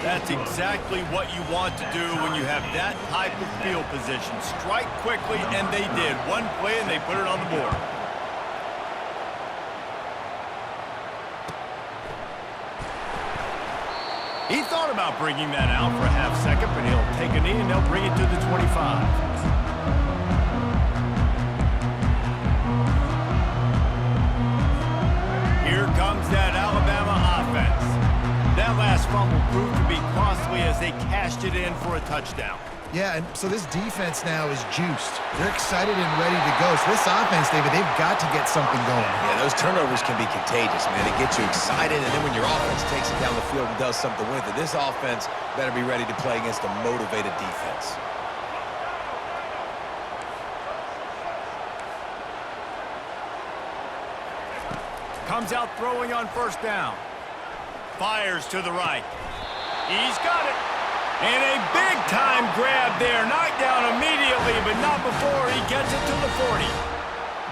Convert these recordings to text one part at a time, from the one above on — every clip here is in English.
That's exactly what you want to do when you have that type of field position. Strike quickly, and they did. One play, and they put it on the board. He thought about bringing that out for a half second, but he'll take a knee, and they'll bring it to the 25. Here comes that Alabama offense. That last fumble proved to be costly as they cashed it in for a touchdown. Yeah, and so this defense now is juiced. They're excited and ready to go. So this offense, David, they've got to get something going. Yeah, those turnovers can be contagious, man. They get you excited, and then when your offense takes it down the field and does something with it, this offense better be ready to play against a motivated defense. Comes out throwing on first down. Fires to the right. He's got it. And a big-time grab there. Knocked down immediately, but not before he gets it to the 40.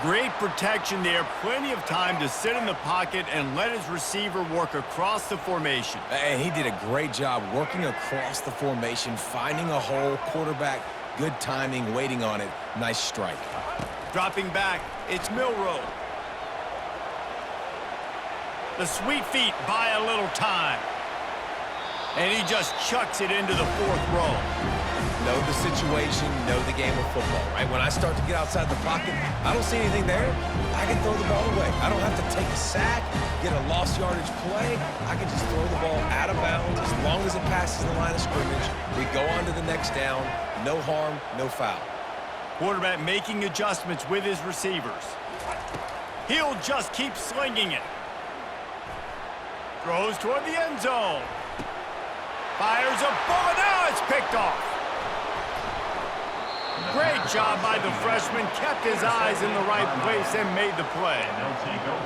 Great protection there. Plenty of time to sit in the pocket and let his receiver work across the formation. And he did a great job working across the formation, finding a hole, quarterback, good timing, waiting on it. Nice strike. Dropping back, it's Milroe. The sweet feet buy a little time. And he just chucks it into the fourth row. Know the situation, know the game of football, right? When I start to get outside the pocket, I don't see anything there, I can throw the ball away. I don't have to take a sack, get a lost yardage play. I can just throw the ball out of bounds as long as it passes the line of scrimmage. We go on to the next down. No harm, no foul. Quarterback making adjustments with his receivers. He'll just keep slinging it. Throws toward the end zone. Fires a bullet. Now it's picked off. Great job by the freshman. Kept his eyes in the right place and made the play.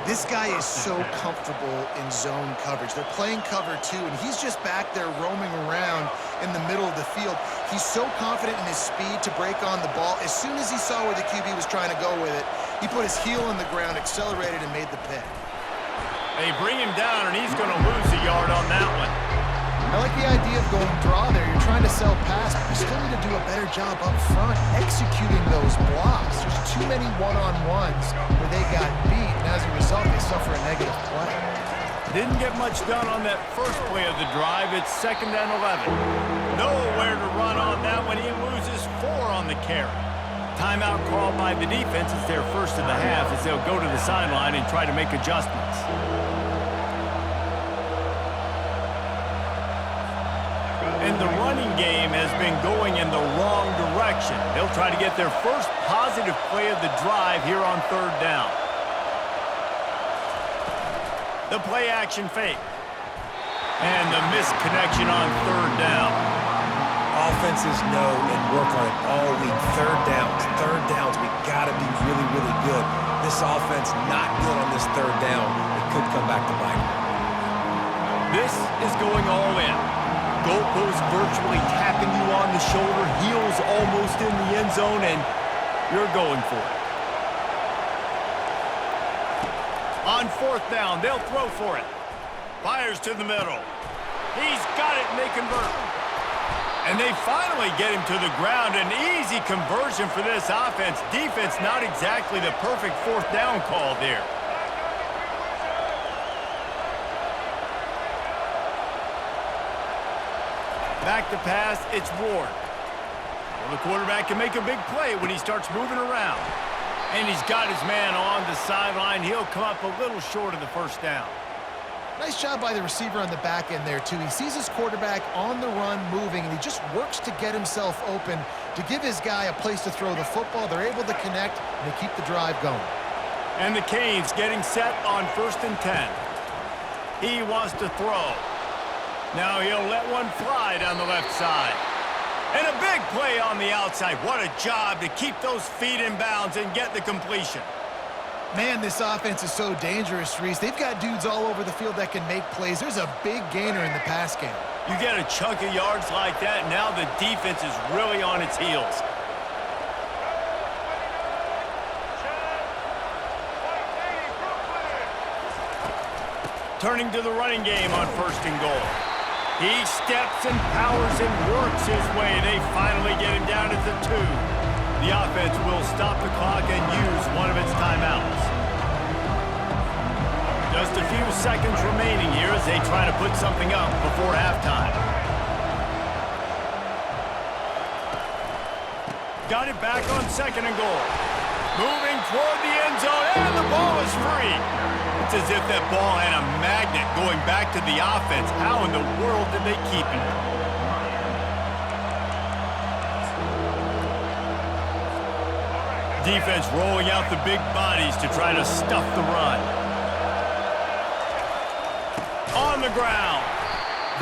This guy is so comfortable in zone coverage. They're playing cover two, and he's just back there roaming around in the middle of the field. He's so confident in his speed to break on the ball. As soon as he saw where the QB was trying to go with it, he put his heel in the ground, accelerated, and made the pick. They bring him down, and he's going to lose a yard on that one. I like the idea of going draw there. You're trying to sell pass, but you still need to do a better job up front executing those blocks. There's too many one-on-ones where they got beat, and as a result, they suffer a negative play. Didn't get much done on that first play of the drive. It's 2nd and 11. Nowhere to run on that one. He loses 4 on the carry. Timeout called by the defense. It's their first of the half as they'll go to the sideline and try to make adjustments. And the running game has been going in the wrong direction. They'll try to get their first positive play of the drive here on 3rd down. The play action fake. And the missed connection on 3rd down. Offenses know and work on it all week. Third downs, we gotta be really, really good. This offense not good on this 3rd down. It could come back to bite them. This is going all in. Goalpost virtually tapping you on the shoulder, heels almost in the end zone, and you're going for it. On 4th down, they'll throw for it. Fires to the middle. He's got it, and they convert. And they finally get him to the ground. An easy conversion for this offense. Defense not exactly the perfect 4th down call there. Back to pass, it's Ward. Well, the quarterback can make a big play when he starts moving around. And he's got his man on the sideline. He'll come up a little short of the 1st down. Nice job by the receiver on the back end there, too. He sees his quarterback on the run moving, and he just works to get himself open to give his guy a place to throw the football. They're able to connect, and they keep the drive going. And the Canes getting set on 1st and 10. He wants to throw. Now he'll let one fly down the left side. And a big play on the outside. What a job to keep those feet in bounds and get the completion. Man, this offense is so dangerous, Reese. They've got dudes all over the field that can make plays. There's a big gainer in the pass game. You get a chunk of yards like that, now the defense is really on its heels. Turning to the running game on 1st and goal. He steps and powers and works his way. They finally get him down at the 2. The offense will stop the clock and use one of its timeouts. Just a few seconds remaining here as they try to put something up before halftime. Got it back on 2nd and goal. Moving toward the end zone, and the ball is free. It's as if that ball had a magnet going back to the offense. How in the world did they keep it? Defense rolling out the big bodies to try to stuff the run. On the ground.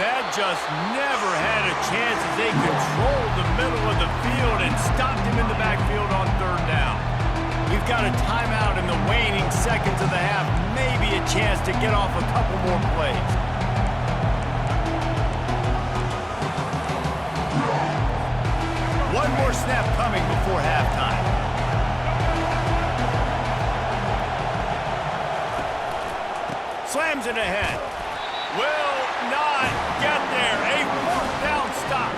That just never had a chance as they controlled the middle of the field and stopped him in the backfield on 3rd down. We've got a timeout in the waning seconds of the half. Maybe a chance to get off a couple more plays. One more snap coming before halftime. Slams it ahead. Will not get there. A 4th down stop.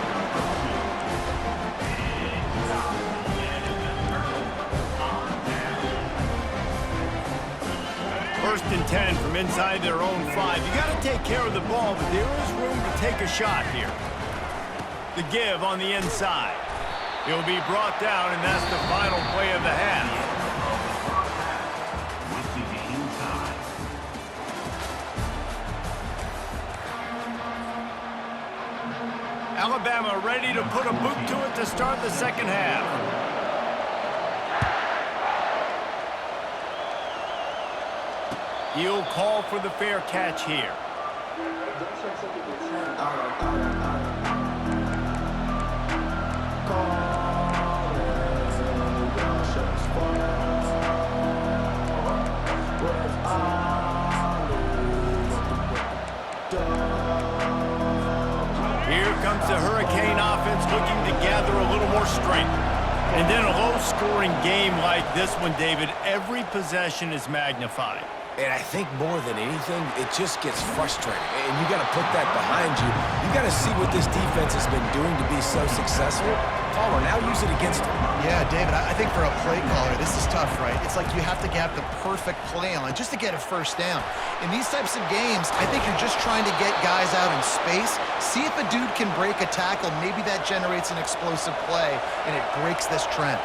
First and 10 from inside their own 5. You got to take care of the ball, but there is room to take a shot here. The give on the inside. He'll be brought down, and that's the final play of the half. Alabama ready to put a boot to it to start the 2nd half. He'll call for the fair catch here. Here comes the Hurricane offense looking to gather a little more strength. And then a low-scoring game like this one, David, every possession is magnified. And I think more than anything, it just gets frustrating. And you got to put that behind you. You got to see what this defense has been doing to be so successful. Caller, now use it against them. Yeah, David, I think for a play caller, this is tough, right? It's like you have to have the perfect play on just to get a 1st down. In these types of games, I think you're just trying to get guys out in space, see if a dude can break a tackle. Maybe that generates an explosive play, and it breaks this trend.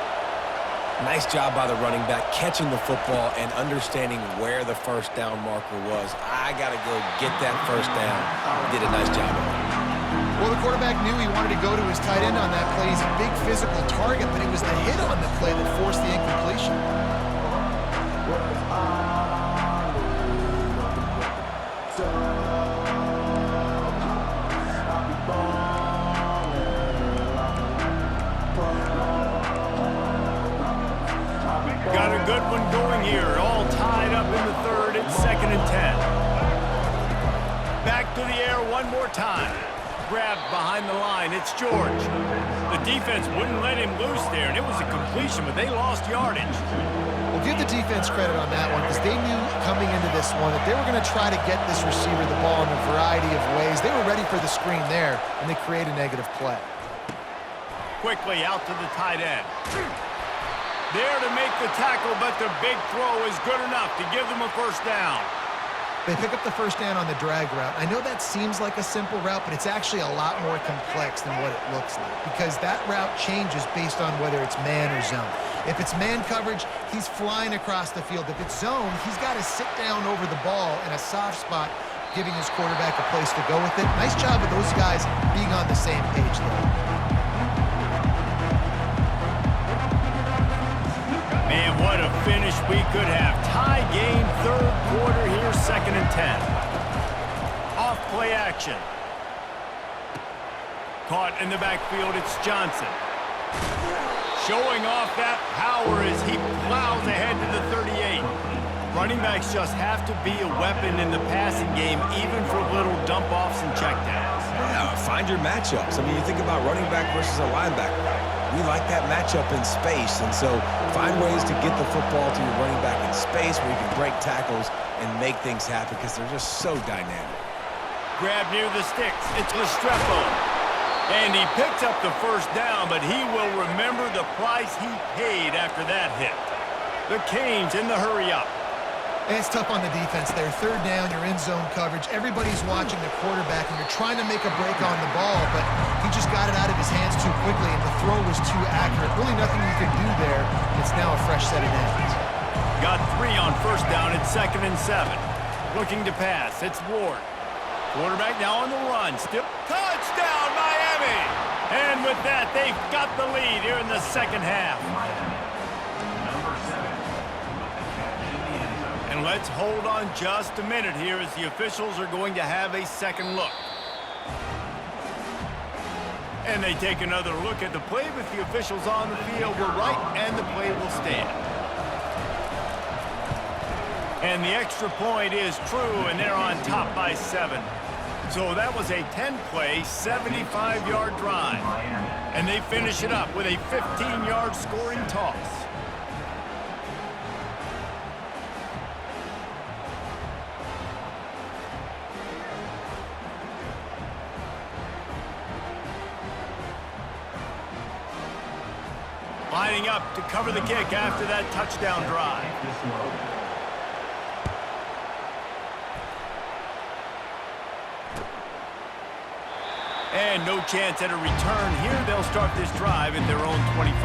Nice job by the running back, catching the football and understanding where the 1st down marker was. I got to go get that 1st down. Did a nice job of it. Well, the quarterback knew he wanted to go to his tight end on that play. He's a big physical target, but it was the hit on the play that forced the incompletion. Got a good one going here. All tied up in the 3rd. It's 2nd and 10. Back to the air one more time. Grabbed behind the line. It's George. The defense wouldn't let him loose there, and it was a completion, but they lost yardage. Well, give the defense credit on that one because they knew coming into this one that they were going to try to get this receiver the ball in a variety of ways. They were ready for the screen there, and they create a negative play. Quickly out to the tight end. There to make the tackle, but the big throw is good enough to give them a 1st down. They pick up the 1st down on the drag route. I know that seems like a simple route, but it's actually a lot more complex than what it looks like because that route changes based on whether it's man or zone. If it's man coverage, he's flying across the field. If it's zone, he's got to sit down over the ball in a soft spot, giving his quarterback a place to go with it. Nice job of those guys being on the same page there. Man, what a finish we could have. Tie game, 3rd quarter here, 2nd and 10. Off play action. Caught in the backfield, it's Johnson. Showing off that power as he plows ahead to the 38. Running backs just have to be a weapon in the passing game, even for little dump-offs and checkdowns. Yeah, find your matchups. I mean, you think about running back versus a linebacker. We like that matchup in space, and so find ways to get the football to your running back in space where you can break tackles and make things happen because they're just so dynamic. grab near the sticks. It's Restrepo. And he picks up the first down, but he will remember the price he paid after that hit. The Canes in the hurry-up. And it's tough on the defense there. Third down, you're in zone coverage. Everybody's watching the quarterback, and you're trying to make a break on the ball, but he just got it out of his hands too quickly, and the throw was too accurate. Really nothing you can do there. It's now a fresh set of downs. Got 3 on first down. It's 2nd and 7. Looking to pass. It's Ward. Quarterback now on the run. Still touchdown, Miami! And with that, they've got the lead here in the second half. And let's hold on just a minute here as the officials are going to have a second look. And they take another look at the play, but the officials on the field were right, and the play will stand. And the extra point is true, and they're on top by 7. So that was a 10-play, 75-yard drive. And they finish it up with a 15-yard scoring toss. Lining up to cover the kick after that touchdown drive. And no chance at a return here. They'll start this drive at their own 25.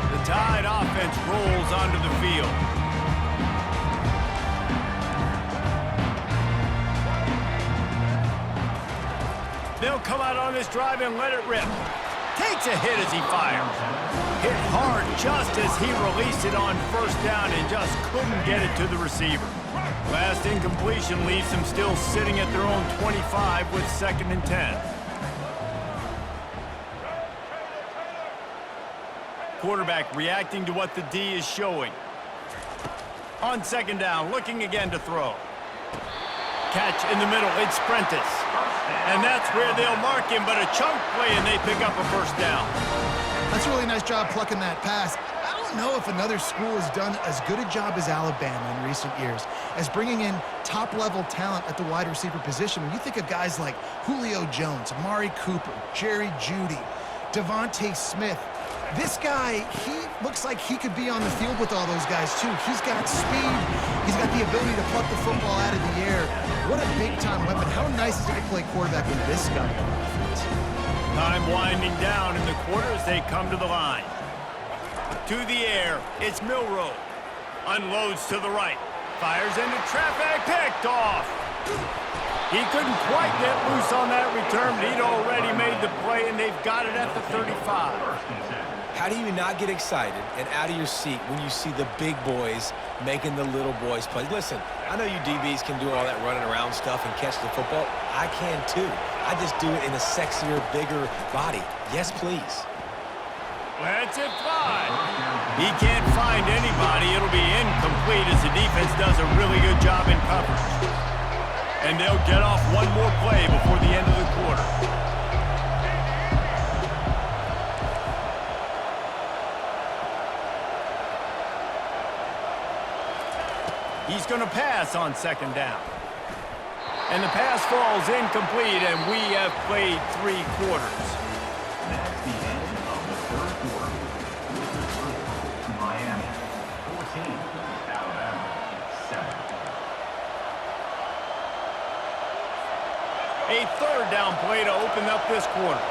The Tide offense rolls onto the field. They'll come out on this drive and let it rip. Takes a hit as he fires. Hit hard just as he released it on first down and just couldn't get it to the receiver. Last incompletion leaves them still sitting at their own 25 with 2nd and 10. Quarterback reacting to what the D is showing. On 2nd down, looking again to throw. Catch in the middle, it's Prentice. And that's where they'll mark him, but a chunk play and they pick up a first down. That's a really nice job plucking that pass. I don't know if another school has done as good a job as Alabama in recent years as bringing in top-level talent at the wide receiver position. When you think of guys like Julio Jones, Amari Cooper, Jerry Jeudy, Devontae Smith, this guy, he looks like he could be on the field with all those guys, too. He's got speed. He's got the ability to pluck the football out of the air. What a big-time weapon. How nice is it to play quarterback with this guy on offense? Time winding down in the quarter as they come to the line. To the air, it's Milroe. Unloads to the right. Fires into traffic, picked off. He couldn't quite get loose on that return, but he'd already made the play, and they've got it at the 35. How do you not get excited and out of your seat when you see the big boys making the little boys play? Listen, I know you DBs can do all that running around stuff and catch the football. I can too. I just do it in a sexier, bigger body. Yes, please. Let's it fly. He can't find anybody. It'll be incomplete as the defense does a really good job in coverage. And they'll get off one more play before the end of the quarter. He's going to pass on 2nd down. And the pass falls incomplete, and we have played 3 quarters. That's the end of the third quarter. Miami 14, Alabama 7. A 3rd down play to open up this quarter.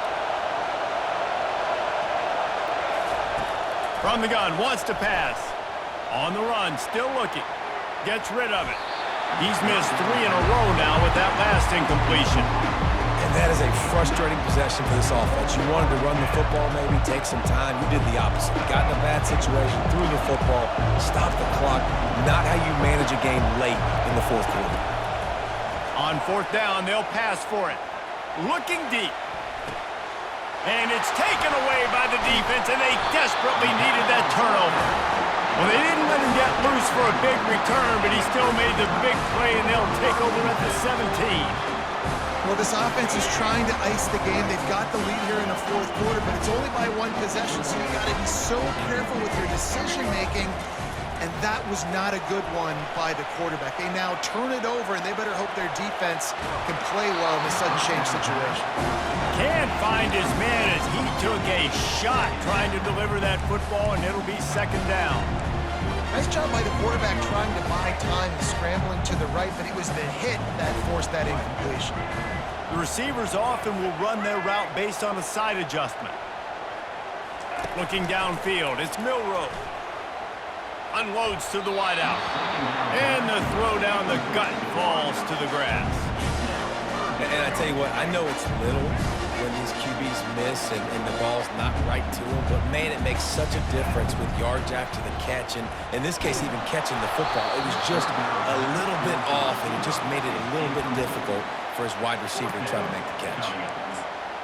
From the gun, wants to pass. On the run, still looking. Gets rid of it. He's missed 3 in a row now with that last incompletion. And that is a frustrating possession for this offense. You wanted to run the football, maybe take some time. You did the opposite. Got in a bad situation, threw the football, stopped the clock. Not how you manage a game late in the 4th quarter. On 4th down, they'll pass for it. Looking deep. And it's taken away by the defense, and they desperately needed that turnover. Well, they didn't let him get loose for a big return, but he still made the big play, and they'll take over at the 17. Well, this offense is trying to ice the game. They've got the lead here in the 4th quarter, but it's only by 1 possession, so you got to be so careful with your decision-making. and that was not a good one by the quarterback. They now turn it over, and they better hope their defense can play well in this sudden change situation. Can't find his man as he took a shot trying to deliver that football, and it'll be second down. Nice job by the quarterback trying to buy time and scrambling to the right, but it was the hit that forced that incompletion. The receivers often will run their route based on a side adjustment. Looking downfield, it's Milroe. Unloads to the wideout. And the throw down the gut falls to the grass. And I tell you what, I know it's little when these QBs miss and the ball's not right to them, but man, it makes such a difference with yards after the catch, and in this case, even catching the football. It was just a little bit off, and it just made it a little bit difficult for his wide receiver to try to make the catch.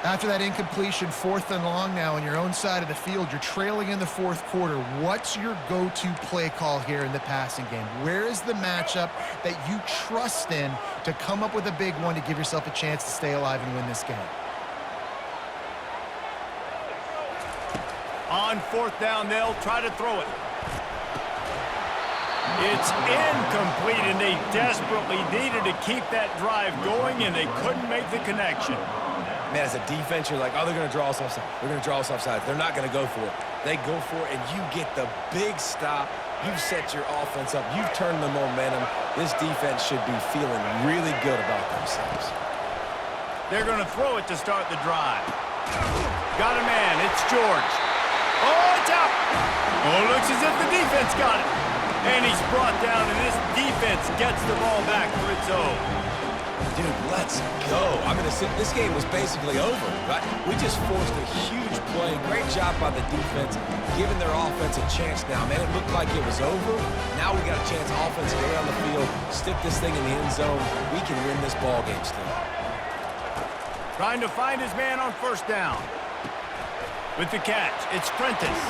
After that incompletion, 4th and long now on your own side of the field, you're trailing in the 4th quarter. What's your go-to play call here in the passing game? Where is the matchup that you trust in to come up with a big one to give yourself a chance to stay alive and win this game? On 4th down, they'll try to throw it. It's incomplete, and they desperately needed to keep that drive going, and they couldn't make the connection. Man, as a defense, you're like, oh, they're going to draw us offside. They're going to draw us offside. They're not going to go for it. They go for it, and you get the big stop. You've set your offense up. You've turned the momentum. This defense should be feeling really good about themselves. They're going to throw it to start the drive. Got a man. It's George. Oh, it's out. Oh, it looks as if the defense got it. And he's brought down, and this defense gets the ball back for its own. Dude, let's go. I mean, this game was basically over, right? We just forced a huge play. Great job by the defense, giving their offense a chance now. Man, it looked like it was over. Now we got a chance, offense, to go down the field, stick this thing in the end zone. We can win this ball game still. Trying to find his man on 1st down. With the catch, it's Prentice.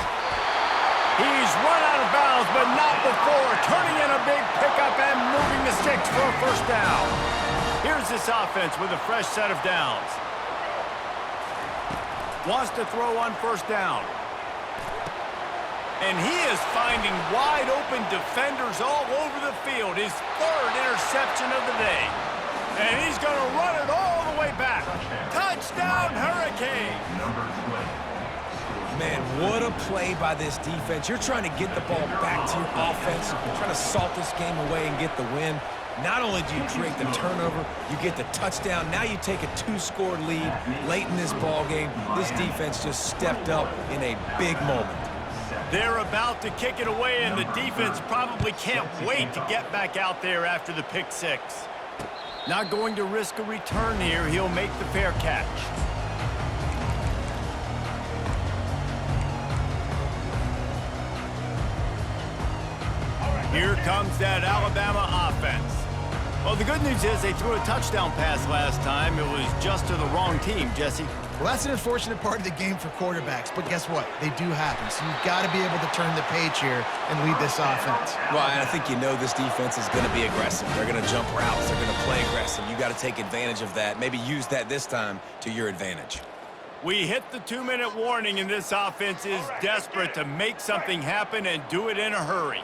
He's run out of bounds, but not before turning in a big pickup and moving the sticks for a 1st down. Here's this offense with a fresh set of downs. Wants to throw on 1st down. And he is finding wide open defenders all over the field. His 3rd interception of the day. And he's going to run it all the way back. Touchdown, Hurricane! Man, what a play by this defense. You're trying to get the ball back to your offense. You're trying to salt this game away and get the win. Not only do you create the turnover, you get the touchdown. Now you take a 2-score lead late in this ball game. This defense just stepped up in a big moment. They're about to kick it away, and the defense probably can't wait to get back out there after the pick 6. Not going to risk a return here. He'll make the fair catch. Here comes that Alabama offense. Well, the good news is they threw a touchdown pass last time. It was just to the wrong team, Jesse. Well, that's an unfortunate part of the game for quarterbacks, but guess what? They do happen, so you've got to be able to turn the page here and lead this offense. Well, and I think you know this defense is going to be aggressive. They're going to jump routes. They're going to play aggressive. You got to take advantage of that. Maybe use that this time to your advantage. We hit the 2-minute warning, and this offense is desperate to make something happen and do it in a hurry.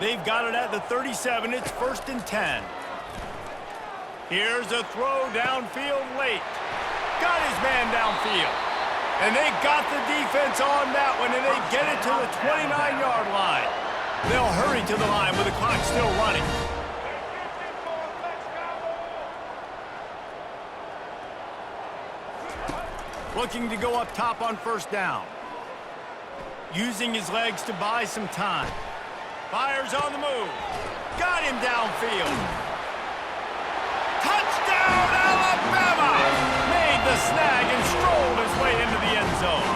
They've got it at the 37. It's 1st and 10. Here's a throw downfield late. Got his man downfield. And they got the defense on that one, and they get it to the 29-yard line. They'll hurry to the line with the clock still running. Looking to go up top on 1st down. Using his legs to buy some time. Fires on the move. Got him downfield. Touchdown, Alabama! Made the snag and strolled his way into the end zone.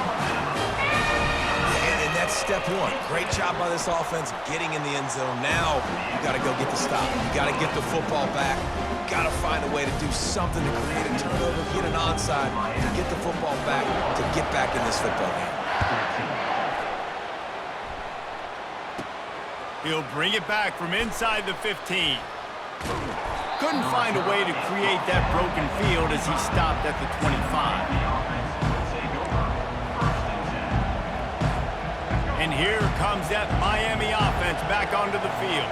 And that's step 1. Great job by this offense getting in the end zone. Now you got to go get the stop. You got to get the football back. You got to find a way to do something to create a turnover, get an onside, to get the football back, to get back in this football game. He'll bring it back from inside the 15. Couldn't find a way to create that broken field as he stopped at the 25. And here comes that Miami offense back onto the field.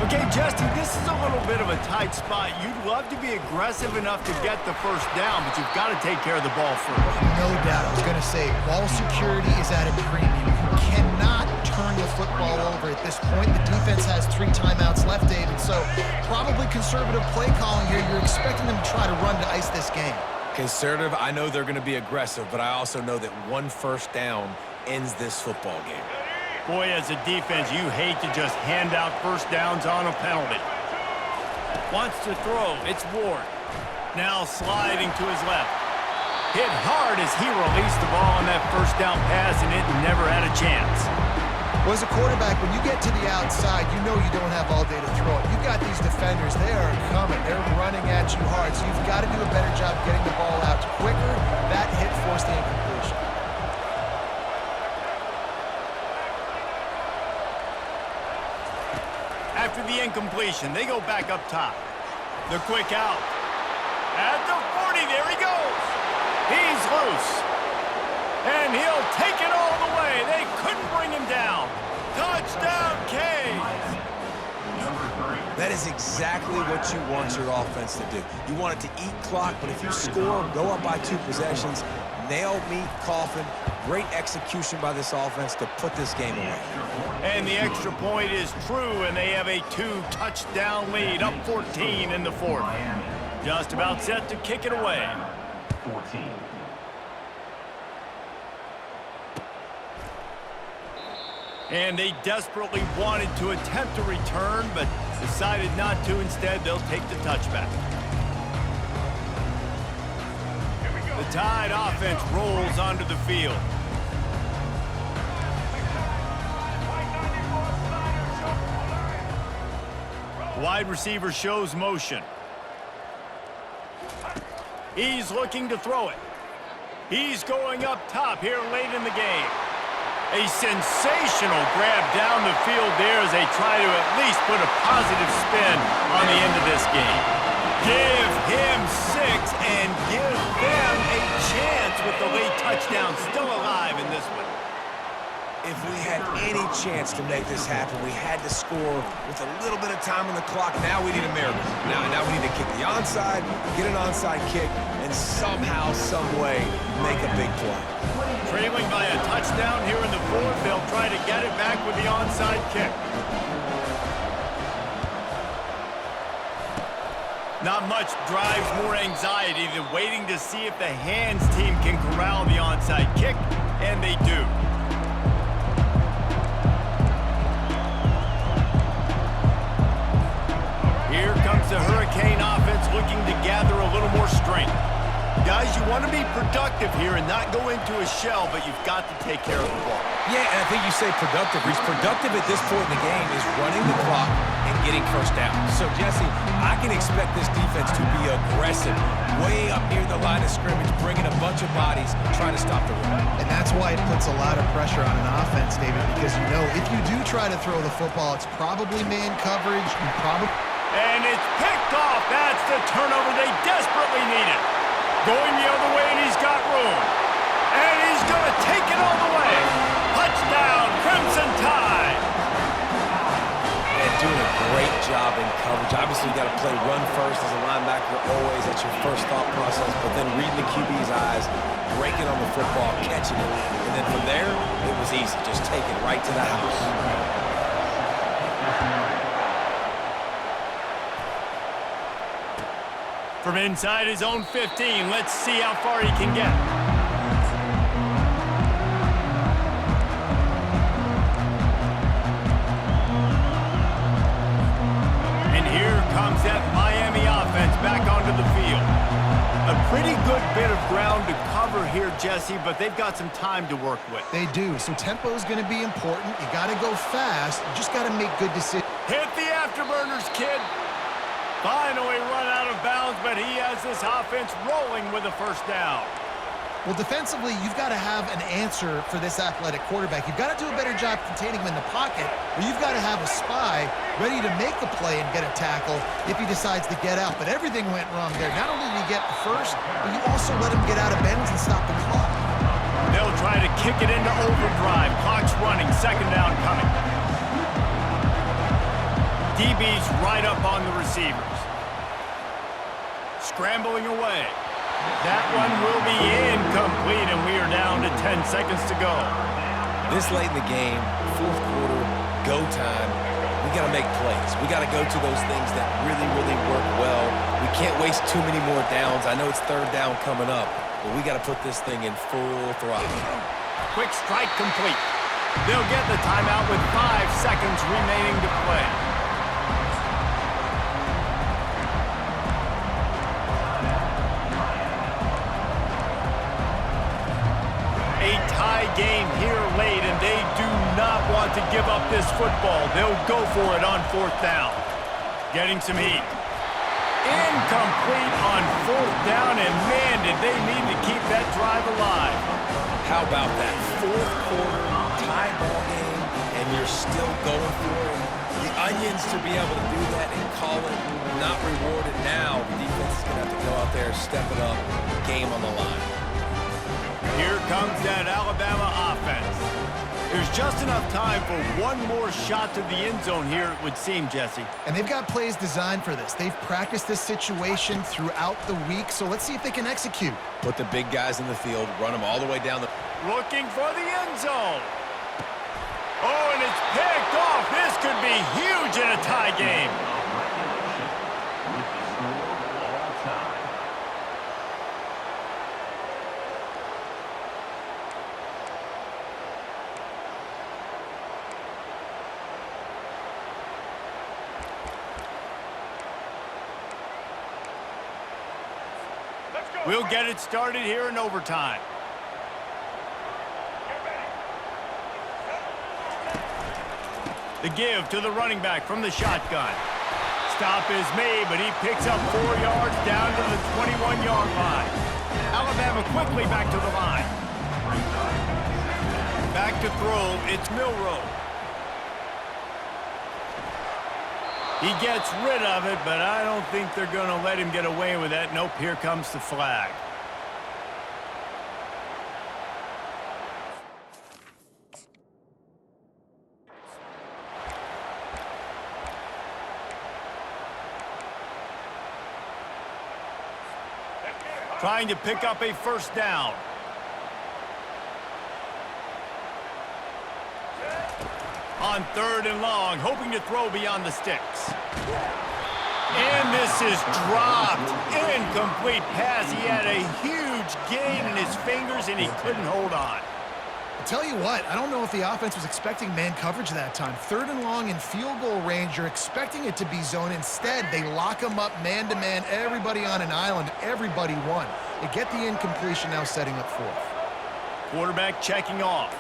Okay, Justin, this is a little bit of a tight spot. You'd love to be aggressive enough to get the first down, but you've got to take care of the ball first. No doubt. I was going to say, ball security is at a premium. You cannot turn the football over at this point. The defense has 3 timeouts left, David, so probably conservative play calling here. You're expecting them to try to run to ice this game. Conservative, I know they're going to be aggressive, but I also know that 1 first down ends this football game. Boy, as a defense, you hate to just hand out first downs on a penalty. Wants to throw. It's Ward. Now sliding to his left. Hit hard as he released the ball on that first down pass, and it never had a chance. Well, as a quarterback, when you get to the outside, you know you don't have all day to throw it. You've got these defenders. They are coming. They're running at you hard, so you've got to do a better job getting the ball out quicker. That hit forced the incompletion. After the incompletion, they go back up top. The quick out. At the 40, there he goes. He's loose. And he'll take it all the way. They couldn't bring him down. Touchdown, Canes. That is exactly what you want your offense to do. You want it to eat clock, but if you score, go up by 2 possessions, nail meat coffin, great execution by this offense to put this game away. And the extra point is true, and they have a 2-touchdown lead, up 14 in the 4th. Just about set to kick it away. 14. And they desperately wanted to attempt a return, but decided not to. Instead, they'll take the touchback. The Tide offense rolls onto the field. Wide receiver shows motion. He's looking to throw it. He's going up top here late in the game. A sensational grab down the field there as they try to at least put a positive spin on the end of this game. Give him 6 and give them a chance with the late touchdown still alive in this one. If we had any chance to make this happen, we had to score with a little bit of time on the clock. Now we need a miracle. Now we need to kick the onside, get an onside kick, and somehow, some way, make a big play. Trailing by a touchdown here in the 4th, they'll try to get it back with the onside kick. Not much drives more anxiety than waiting to see if the hands team can corral the onside kick, and they do. Here comes the Hurricane offense looking to gather a little more strength. Guys, you want to be productive here and not go into a shell, but you've got to take care of the ball. Yeah, and I think you say productive. Reece, productive at this point in the game is running the clock and getting first down. So, Jesse, I can expect this defense to be aggressive, way up near the line of scrimmage, bringing a bunch of bodies, trying to stop the run. And that's why it puts a lot of pressure on an offense, David, because you know if you do try to throw the football, it's probably man coverage. And it's picked off. That's the turnover they desperately needed. Going the other way, and he's got room. And he's going to take it all the way. Touchdown, Crimson Tide. And doing a great job in coverage. Obviously, you got to play run first as a linebacker always. That's your first thought process. But then reading the QB's eyes, breaking on the football, catching it. And then from there, it was easy. Just take it right to the house. From inside his own 15, let's see how far he can get. And here comes that Miami offense back onto the field. A pretty good bit of ground to cover here, Jesse, but they've got some time to work with. They do, so tempo is going to be important. You got to go fast. You just got to make good decisions. Hit the afterburners, kid. Finally run out of bounds, but he has this offense rolling with a first down. Well, defensively, you've got to have an answer for this athletic quarterback. You've got to do a better job containing him in the pocket, or you've got to have a spy ready to make the play and get a tackle if he decides to get out. But everything went wrong there. Not only did he get the first, but you also let him get out of bounds and stop the clock. They'll try to kick it into overdrive. Clock's running. Second down coming. DB's right up on the receivers. Scrambling away. That one will be incomplete, and we are down to 10 seconds to go. This late in the game, fourth quarter, go time, we got to make plays. We got to go to those things that really, really work well. We can't waste too many more downs. I know it's third down coming up, but we got to put this thing in full throttle. Quick strike complete. They'll get the timeout with 5 seconds remaining to play. A tie game here late, and they do not want to give up this football. They'll go for it on fourth down. Getting some heat. Incomplete on fourth down, and man, did they need to keep that drive alive. How about that? Fourth quarter, tie ball game, and you're still going for it. The Onions to be able to do that and call it not rewarded now. The defense is going to have to go out there, step it up, game on the line. Here comes that Alabama offense. There's just enough time for one more shot to the end zone here, it would seem, Jesse. And they've got plays designed for this. They've practiced this situation throughout the week, so let's see if they can execute. Put the big guys in the field, run them all the way down the... Looking for the end zone. Oh, and it's picked off. This could be huge in a tie game. With the score all time. We'll get it started here in overtime. The give to the running back from the shotgun. Stop is made, but he picks up 4 yards down to the 21-yard line. Alabama quickly back to the line. Back to throw, it's Milroe. He gets rid of it, but I don't think they're going to let him get away with that. Nope, here comes the flag. Trying to pick up a first down. On third and long, hoping to throw beyond the sticks. And this is dropped. Incomplete pass. He had a huge gain in his fingers, and he couldn't hold on. I'll tell you what, I don't know if the offense was expecting man coverage that time. Third and long in field goal range, you're expecting it to be zone. Instead, they lock him up man-to-man, everybody on an island, everybody won. They get the incompletion, now setting up fourth. Quarterback checking off.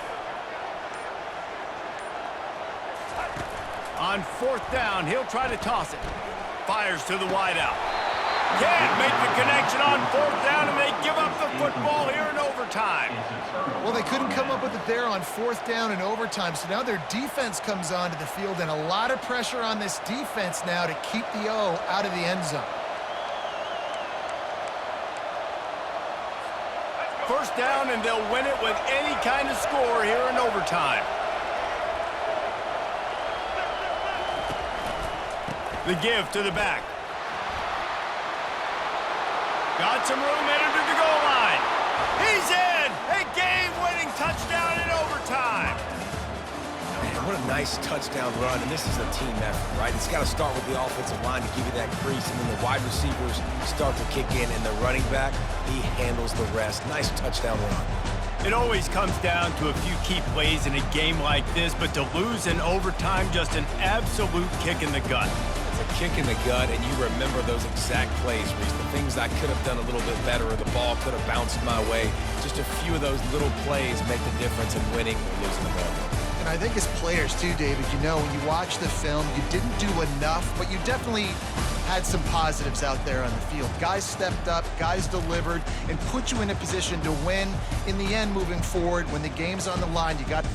On fourth down, he'll try to toss it. Fires to the wideout. Can't make the connection on fourth down, and they give up the football here in overtime. Well, they couldn't come up with it there on fourth down in overtime, so now their defense comes onto the field, and a lot of pressure on this defense now to keep the O out of the end zone. First down, and they'll win it with any kind of score here in overtime. The give to the back. Got some room, headed to the goal line. He's in! A game-winning touchdown in overtime. Man, what a nice touchdown run, and this is a team effort, right? It's got to start with the offensive line to give you that crease, and then the wide receivers start to kick in, and the running back, he handles the rest. Nice touchdown run. It always comes down to a few key plays in a game like this, but to lose in overtime, just an absolute kick in the gut. It's a kick in the gut, and you remember those exact plays, Reese. The things I could have done a little bit better, or the ball could have bounced my way. Just a few of those little plays make the difference in winning or losing the ball. And I think as players too, David, you know, when you watch the film, you didn't do enough, but you definitely had some positives out there on the field. Guys stepped up, guys delivered, and put you in a position to win. In the end, moving forward, when the game's on the line, you got